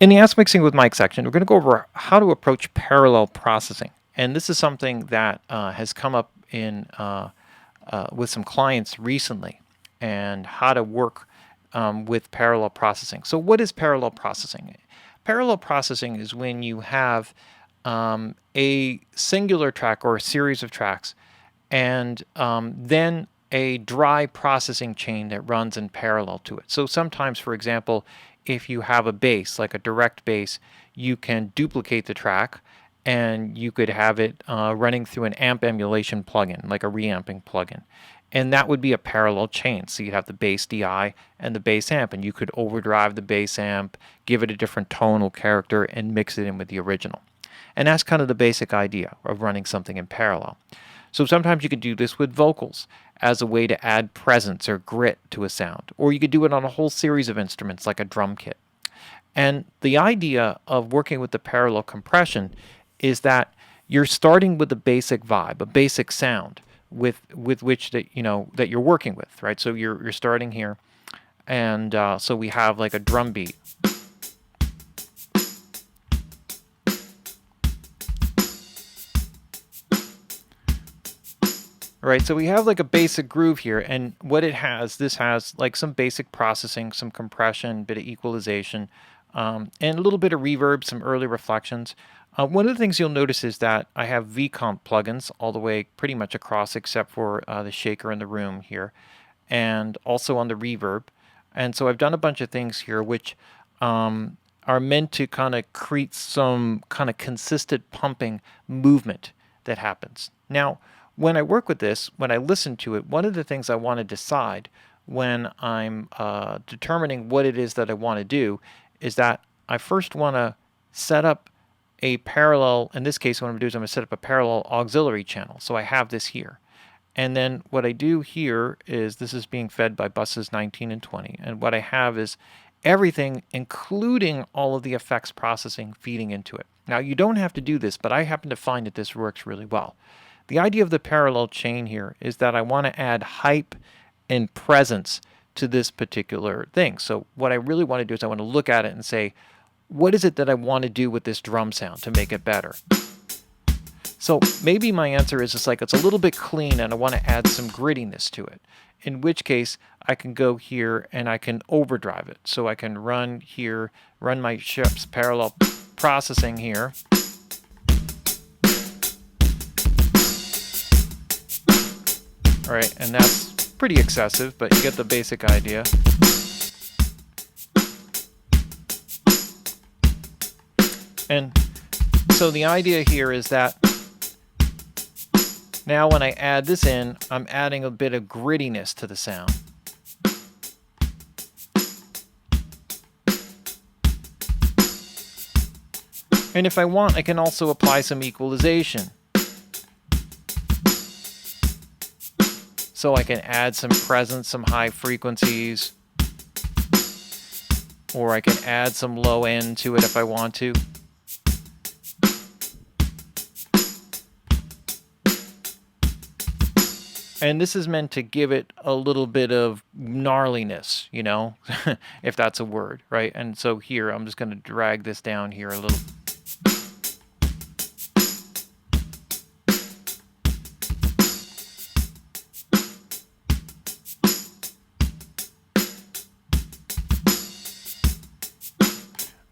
In the Ask Mixing with Mike section, we're going to go over how to approach parallel processing. And this is something that has come up in with some clients recently, and how to work with parallel processing. So what is parallel processing? Parallel processing is when you have a singular track or a series of tracks, and then a dry processing chain that runs in parallel to it. So sometimes, for example, if you have a bass, like a direct bass, you can duplicate the track, and you could have it running through an amp emulation plugin, like a reamping plugin. And that would be a parallel chain. So you'd have the bass DI and the bass amp, and you could overdrive the bass amp, give it a different tonal character, and mix it in with the original. And that's kind of the basic idea of running something in parallel. So sometimes you could do this with vocals as a way to add presence or grit to a sound, or you could do it on a whole series of instruments like a drum kit. And the idea of working with the parallel compression is that you're starting with a basic vibe, a basic sound with which that that you're working with, right? So you're starting here, and so we have like a drum beat. Right, so we have like a basic groove here, and what this has like some basic processing, some compression, bit of equalization, and a little bit of reverb, some early reflections. One of the things you'll notice is that I have VComp plugins all the way pretty much across, except for the shaker in the room here, and also on the reverb. And so I've done a bunch of things here which are meant to kind of create some kind of consistent pumping movement that happens. Now, when I work with this, when I listen to it, one of the things I want to decide when I'm determining what it is that I want to do is that I first want to set up a parallel. In this case, what I'm going to do is I'm going to set up a parallel auxiliary channel. So I have this here. And then what I do here is this is being fed by buses 19 and 20. And what I have is everything, including all of the effects processing, feeding into it. Now, you don't have to do this, but I happen to find that this works really well. The idea of the parallel chain here is that I want to add hype and presence to this particular thing. So what I really want to do is I want to look at it and say, what is it that I want to do with this drum sound to make it better? So maybe my answer is it's a little bit clean and I want to add some grittiness to it. In which case I can go here and I can overdrive it. So I can run here, run my Schoeps parallel processing here. All right, and that's pretty excessive, but you get the basic idea. And so the idea here is that now when I add this in, I'm adding a bit of grittiness to the sound. And if I want, I can also apply some equalization. So I can add some presence, some high frequencies, or I can add some low end to it if I want to. And this is meant to give it a little bit of gnarliness, if that's a word, right? And so here, I'm just going to drag this down here a little.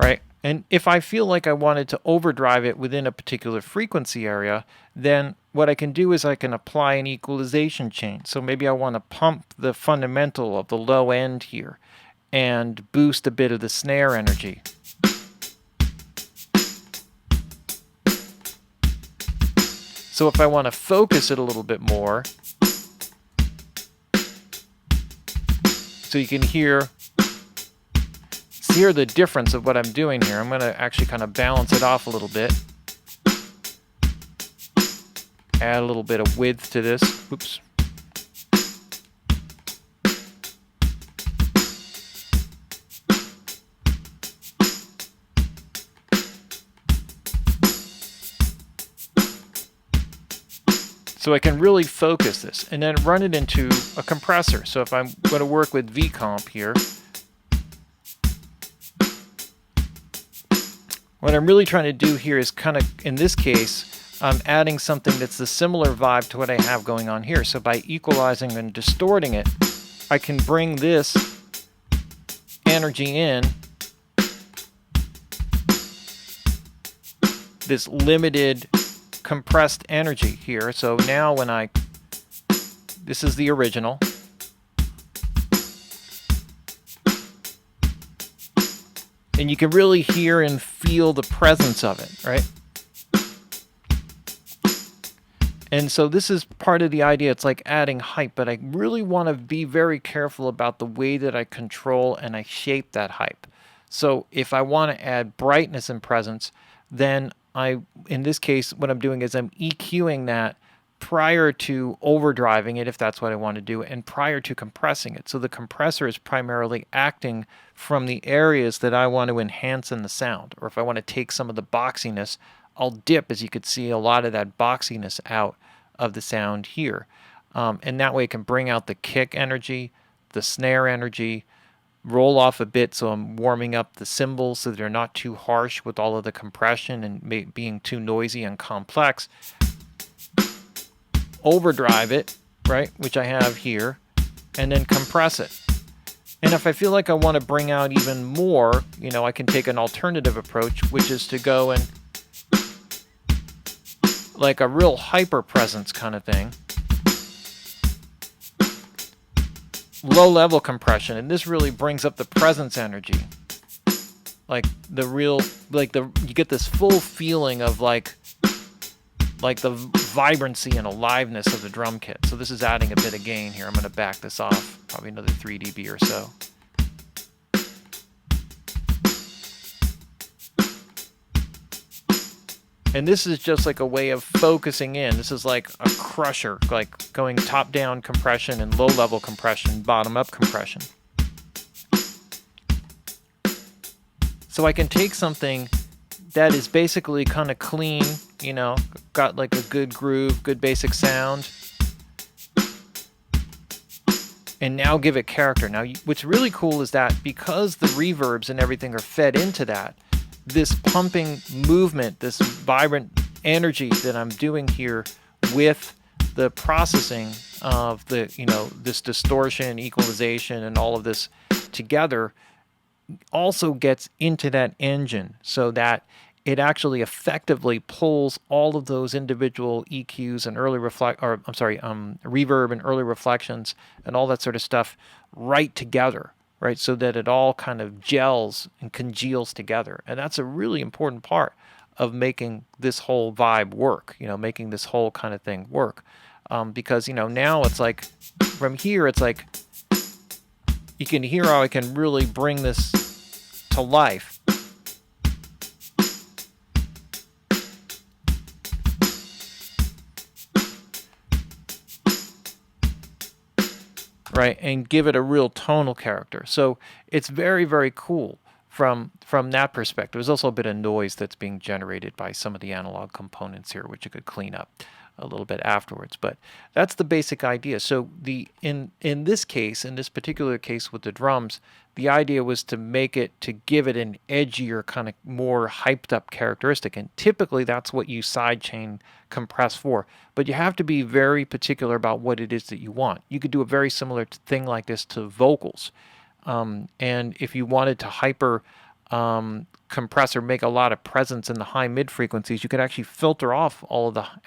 Right? And if I feel like I wanted to overdrive it within a particular frequency area, then what I can do is I can apply an equalization chain. So maybe I want to pump the fundamental of the low end here and boost a bit of the snare energy. So if I want to focus it a little bit more, so you can hear the difference of what I'm doing here. I'm going to actually kind of balance it off a little bit. Add a little bit of width to this. Oops. So I can really focus this and then run it into a compressor. So if I'm going to work with VComp here, What I'm really trying to do here is kind of, in this case, I'm adding something that's the similar vibe to what I have going on here. So by equalizing and distorting it, I can bring this energy in, this limited compressed energy here. So now when this is the original. And you can really hear and feel the presence of it, right? And so this is part of the idea. It's like adding hype, but I really want to be very careful about the way that I control and I shape that hype. So if I want to add brightness and presence, then in this case, what I'm doing is I'm EQing that prior to overdriving it, if that's what I want to do, and prior to compressing it. So the compressor is primarily acting from the areas that I want to enhance in the sound. Or if I want to take some of the boxiness, I'll dip, as you could see, a lot of that boxiness out of the sound here. And that way it can bring out the kick energy, the snare energy, roll off a bit so I'm warming up the cymbals so they're not too harsh with all of the compression and being too noisy and complex. Overdrive it, right, which I have here, and then compress it. And if I feel like I want to bring out even more, I can take an alternative approach, which is to go and like a real hyper presence kind of thing. Low level compression, and this really brings up the presence energy. You get this full feeling of like the vibrancy and aliveness of the drum kit. So this is adding a bit of gain here. I'm going to back this off, probably another 3 dB or so. And this is just like a way of focusing in. This is like a crusher, like going top-down compression and low-level compression, bottom-up compression. So I can take something that is basically kind of clean, got like a good groove, good basic sound, and now give it character. Now, what's really cool is that because the reverbs and everything are fed into that, this pumping movement, this vibrant energy that I'm doing here with the processing of this distortion, equalization, and all of this together also gets into that engine so that it actually effectively pulls all of those individual EQs and reverb and early reflections and all that sort of stuff right together, right? So that it all kind of gels and congeals together. And that's a really important part of making this whole vibe work, making this whole kind of thing work. Because, now it's like, from here, it's like, you can hear how I can really bring this to life. Right, and give it a real tonal character. So it's very, very cool from that perspective. There's also a bit of noise that's being generated by some of the analog components here, which you could clean up a little bit afterwards. But that's the basic idea. So in this case, in this particular case with the drums, the idea was to give it an edgier, kind of more hyped up characteristic. And typically that's what you sidechain compress for. But you have to be very particular about what it is that you want. You could do a very similar thing like this to vocals. And if you wanted to hyper compress or make a lot of presence in the high mid frequencies, you could actually filter off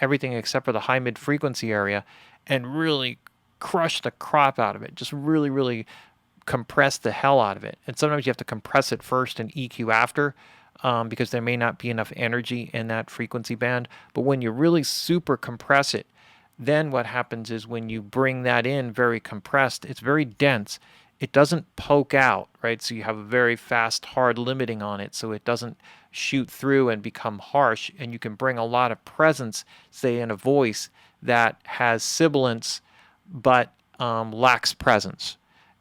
everything except for the high mid frequency area and really crush the crap out of it. Just really, really compress the hell out of it. And sometimes you have to compress it first and EQ after, because there may not be enough energy in that frequency band. But when you really super compress it, then what happens is when you bring that in very compressed, it's very dense. It doesn't poke out, right? So you have a very fast, hard limiting on it, so it doesn't shoot through and become harsh, and you can bring a lot of presence, say, in a voice that has sibilance but lacks presence.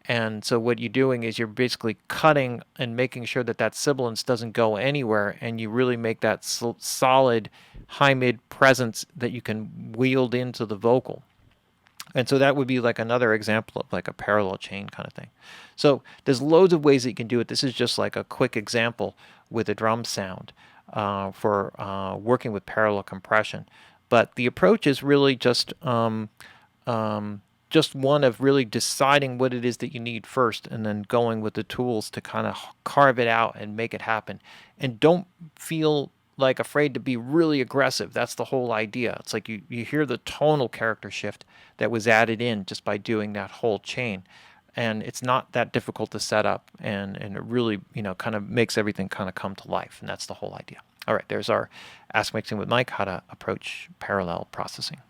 And so what you're doing is you're basically cutting and making sure that sibilance doesn't go anywhere, and you really make that solid high-mid presence that you can wield into the vocal. And so that would be like another example of like a parallel chain kind of thing. So there's loads of ways that you can do it. This is just like a quick example with a drum sound. for working with parallel compression. But the approach is really just one of really deciding what it is that you need first and then going with the tools to kind of carve it out and make it happen. And don't feel like afraid to be really aggressive. That's the whole idea. It's like you hear the tonal character shift that was added in just by doing that whole chain. And it's not that difficult to set up, and it really, kind of makes everything kind of come to life. And that's the whole idea. All right, there's our Ask Mixing with Mike, how to approach parallel processing.